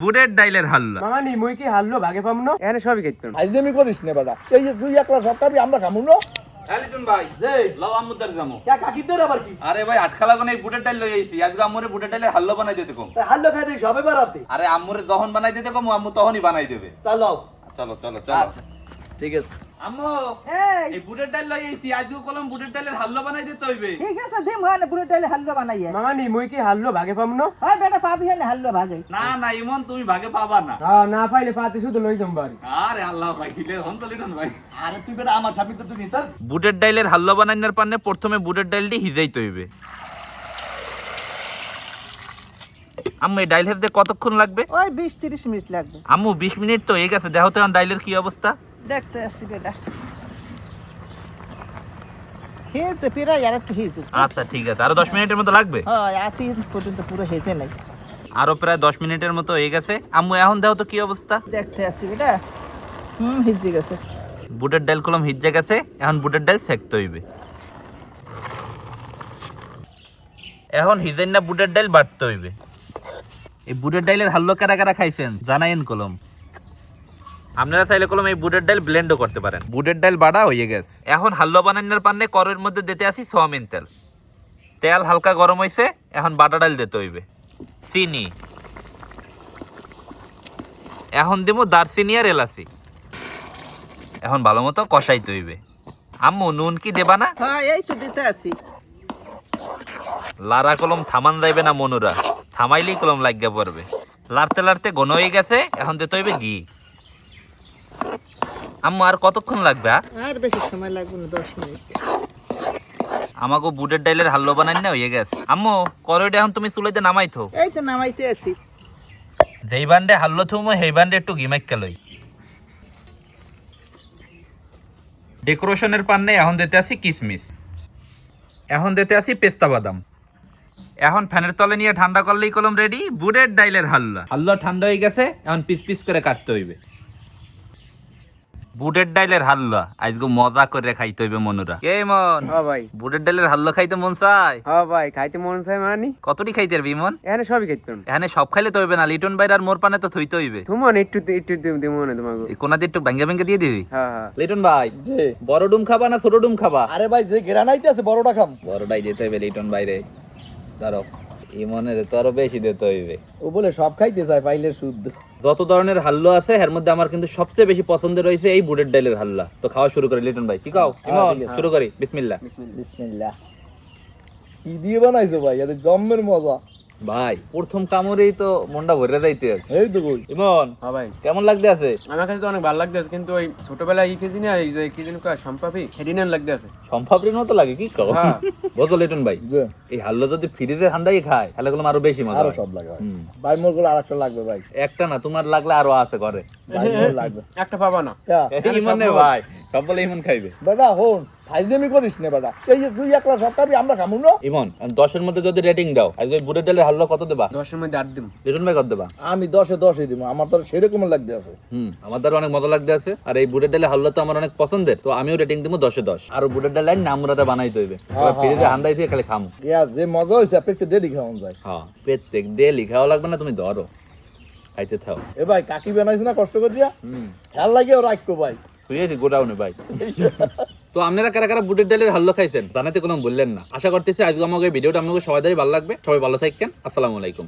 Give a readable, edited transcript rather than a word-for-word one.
বুটের ডাইলের হাল্লা মামানি মুই কি হারলো ভাগে পামনো এখানে সবই খাইতাম আইজমি করিস না বেটা এই যে তুই একলা সব খাবি আমরা খামু না আলিটুন ভাই যে লাও আম্মুদার জামো কে কাকিদের আবার কি আরে ভাই আটখালা কোন এই বুটের ডাল লই আইছি আজকে আম্মুরে বুটের ডালের হাল্লা বানাই দিতে কম হাল্লো খাই দিই সবে বাড়াতে আরে আম্মুরে যখন বানাই দিতে কম আম্মু তখনই বানাই দেবে চলো চলো চলো চলো ঠিক আছে আম্মু এই বুটের ডাল লই আইছি আজকে কলম বুটের ডালের হাল্লা বানাই দিতে হইবে ঠিক আছে দিম হয় না পুরো টাইলে হাল্লো বানাইয়ে মামানি মুই কি হারলো ভাগে পামনো হয় বেটা পাবি হয় না হাল্লো ভাগে না না ইমন তুমি ভাগে পাবা না না পাইলে পাতে শুধু লই যাম বাড়ি আরে আল্লাহ ভাই দিলে হন তো লিটন ভাই আরে তুই বেটা আমার সাথে তো তুই নিতাম বুটের ডাইলের হাল্লা বানাইনার পান্নে প্রথমে বুটের ডালটি হিজাইতে হইবে আম্মু এই ডাইল হেফতে কতক্ষণ লাগবে ওই 20-30 মিনিট লাগবে আম্মু 20 মিনিট তো হয়ে গেছে দেখো তো এখন ডাইলের কি অবস্থা দেখতে আসছি বেটা হেজে প্রায় আর একটু হেজে আচ্ছা ঠিক আছে আরো 10 মিনিটের মতো লাগবে হয় আতি পর্যন্ত পুরো হেজে নাই আরো প্রায় 10 মিনিটের মতো হয়ে গেছে আম্মু এখন দেখো তো কি অবস্থা দেখতে আসছি বেটা হেজে গেছে বুটের ডাল কলম হিজে গেছে এখন বুটের ডাল সেকতে হইবে এখন হিজেন না বুটের ডাল বাটতে হইবে এই বুটের ডালের হাল্লো কারা কারা খাইছেন জানাইন কলম আপনারা চাইলে কলম এই বুটের ডাল ব্লেন্ডও করতে পারেন বুটের ডাল বাড়া হয়ে গেছে এখন হাল্লো বানানোর পান্নে করের মধ্যে দিতে আসি সোয়াবিন তেল তেল হালকা গরম হইছে এখন বাটা ডাল দিতে হইবে চিনি এখন দেবো দারচিনি আর এলাচি এখন ভালো মতো কষাইতে হইবে আম্মু নুন কি দেবা না হ্যাঁ এই তো দিতে আসি লারা কলম থামান যাইবে না মনুরা থামাইলেই কলম লাগিয়া পড়বে লাড়তে লাড়তে ঘন হয়ে গেছে এখন দিতে হইবে ঘি আম্মু আর কতক্ষণ লাগবে আর বেশি সময় লাগবে না 10 মিনিট আমাকে বুটের ডাইলের হাল্লো বানাই না হয়ে গেছে আম্মু করইটা এখন তুমি চুলাইতে নামাইতো এই তো নামাইতে আসি যেই বান্ডে হাল্লো থুমো সেই বান্ডে একটু ঘি মাইক্কা লই ডেকোরেশনের পান্নে এখন দিতে আসি কিশমিশ এখন দিতে আসি পেস্তা বাদাম এখন ফ্যানের তলে নিয়ে ঠান্ডা করলেই কলম রেডি বুটের ডাইলের হাল্লা হাল্লা ঠান্ডা হয়ে গেছে এখন পিস পিস করে কাটতে হইবে বুটের ডাইলের হাল্লা আজকে মজা করে খাইতে হইবে মনুরা কে মন হ্যাঁ ভাই বুটের ডাইলের হাল্লা খাইতে মন চায় হ্যাঁ ভাই খাইতে মন চাই মানি কতটি খাইতে পারবি মন এখানে সবই খাইতাম এখানে সব খাইলে তো হইবে না লিটন ভাই আর মোর পানে তো থইতে হইবে তোমার একটু একটু দিব না তোমাকে এই কোনা দিয়ে একটু ব্যাঙ্গে ব্যাঙ্গে দিয়ে দিবি হ্যাঁ হ্যাঁ লিটন ভাই যে বড় ডুম খাবা না ছোট ডুম খাবা আরে ভাই যে গ্রানাইতে আছে বড়টা খাম বড়টাই দিতে হইবে লিটন বাইরে ধরো ইমনের তো আরো বেশি দিতে হইবে ও বলে সব খাইতে চায় পাইলে শুদ্ধ যত ধরনের হাল্লা আছে এর মধ্যে আমার কিন্তু সবচেয়ে বেশি পছন্দের রয়েছে এই বুটের ডালের হাল্লা তো খাওয়া শুরু করি লিটন ভাই কি খাও ইমন শুরু করি বিসমিল্লাহ বিসমিল্লাহ কি দিয়ে বানাইছো ভাই এত জম্মের মজা ভাই প্রথম কামড়েই তো মনটা ভরে যাইতে আছে এই তো কই ইমন হ্যাঁ ভাই কেমন লাগতে আছে আমার কাছে তো অনেক ভালো লাগতেছে কিন্তু ওই ছোটবেলায় খেয়েছি না এই যে কি যেন সম্পাপি হেডিনান লাগতেছে সম্ভাবনার মতো লাগে কি খাও হ্যাঁ। বুঝলো লিটন ভাই যে এই হাল্লা যদি ফ্রিজে ঠান্ডাই খায় তাহলে গুলো আরো বেশি মজা আরো হয়। সব লাগে ভাই ভাই মোর গুলো আরেকটা লাগবে ভাই একটা না তোমার লাগলে আরো আছে করে ভাই মোর লাগবে একটা পাবা না ইমন নে ভাই সব বলে ইমন খাইবে বেটা হন ফাইজলামি করিস না বেটা এই যে তুই একলা সব খাবি আমরা খামু না ইমন 10 এর মধ্যে যদি রেটিং দাও আজকে বুটের ডালের হাল্লা কত দেবা 10 এর মধ্যে 8 দিম লিটন ভাই কত দেবা আমি 10-10 দিব আমার তো সেরকম লাগতে আছে আমার দ্বারা অনেক মজা লাগতে আছে আর এই বুটের ডালের হাল্লা তো আমার অনেক পছন্দের তো আমিও রেটিং দিব 10 এ 10 আর বুটের ডাল লাইন নামরাতে বানাইতে হইবে ফ্রিজে হান্ডাই দিয়ে খালি খামু ইয়া যে মজা হইছে আপনি ডেলি খাওয়ান যায় হ্যাঁ প্রত্যেক ডেলি খাওয়া লাগবে না তুমি ধরো খাইতে থাও এ ভাই কাকি বানাইছ না কষ্ট করে দিয়া খেয়াল লাগিও রাখতো ভাই তুই গোডাউনে ভাই তো আপনারা কারা কারা বুটের ডালের হাল্লা খাইছেন জানাতে কোনো বললেন না আশা করতেছি আজকে আমাকে ভিডিওটা আপনাকে সবাই ভালো লাগবে সবাই ভালো থাকেন আসসালামু আলাইকুম